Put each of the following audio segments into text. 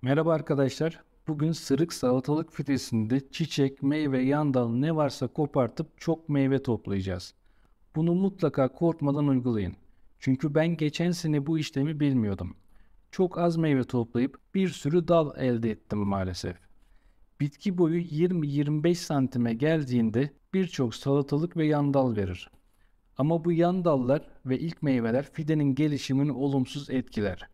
Merhaba arkadaşlar. Bugün sırık salatalık fidesinde çiçek, meyve, yan dal ne varsa kopartıp çok meyve toplayacağız. Bunu mutlaka korkmadan uygulayın. Çünkü ben geçen sene bu işlemi bilmiyordum. Çok az meyve toplayıp bir sürü dal elde ettim maalesef. Bitki boyu 20-25 santime geldiğinde birçok salatalık ve yan dal verir. Ama bu yan dallar ve ilk meyveler fidenin gelişimini olumsuz etkiler.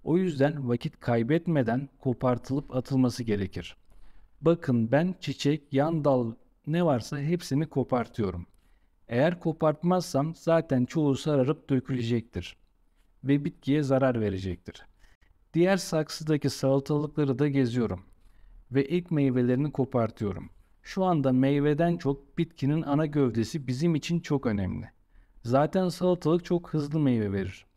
O yüzden vakit kaybetmeden kopartılıp atılması gerekir. Bakın ben çiçek, yan dal ne varsa hepsini kopartıyorum. Eğer kopartmazsam zaten çoğu sararıp dökülecektir ve bitkiye zarar verecektir. Diğer saksıdaki salatalıkları da geziyorum ve ilk meyvelerini kopartıyorum. Şu anda meyveden çok bitkinin ana gövdesi bizim için çok önemli. Zaten salatalık çok hızlı meyve verir.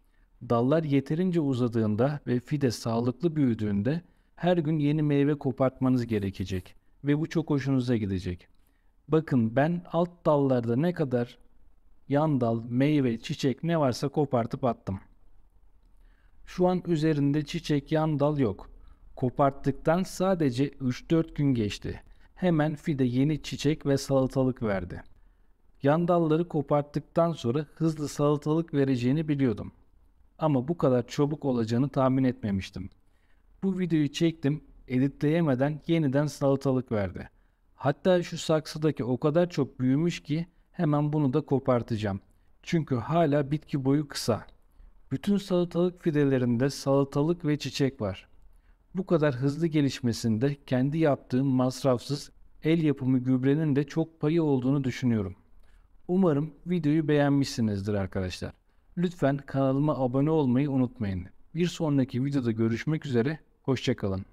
Dallar yeterince uzadığında ve fide sağlıklı büyüdüğünde her gün yeni meyve kopartmanız gerekecek ve bu çok hoşunuza gidecek. Bakın ben alt dallarda ne kadar yan dal, meyve, çiçek ne varsa kopartıp attım. Şu an üzerinde çiçek, yan dal yok. Koparttıktan sadece 3-4 gün geçti. Hemen fide yeni çiçek ve salatalık verdi. Yan dalları koparttıktan sonra hızlı salatalık vereceğini biliyordum. Ama bu kadar çabuk olacağını tahmin etmemiştim. Bu videoyu çektim, editleyemeden yeniden salatalık verdi. Hatta şu saksıdaki o kadar çok büyümüş ki hemen bunu da kopartacağım. Çünkü hala bitki boyu kısa. Bütün salatalık fidelerinde salatalık ve çiçek var. Bu kadar hızlı gelişmesinde kendi yaptığım masrafsız el yapımı gübrenin de çok payı olduğunu düşünüyorum. Umarım videoyu beğenmişsinizdir arkadaşlar. Lütfen kanalıma abone olmayı unutmayın. Bir sonraki videoda görüşmek üzere, hoşça kalın.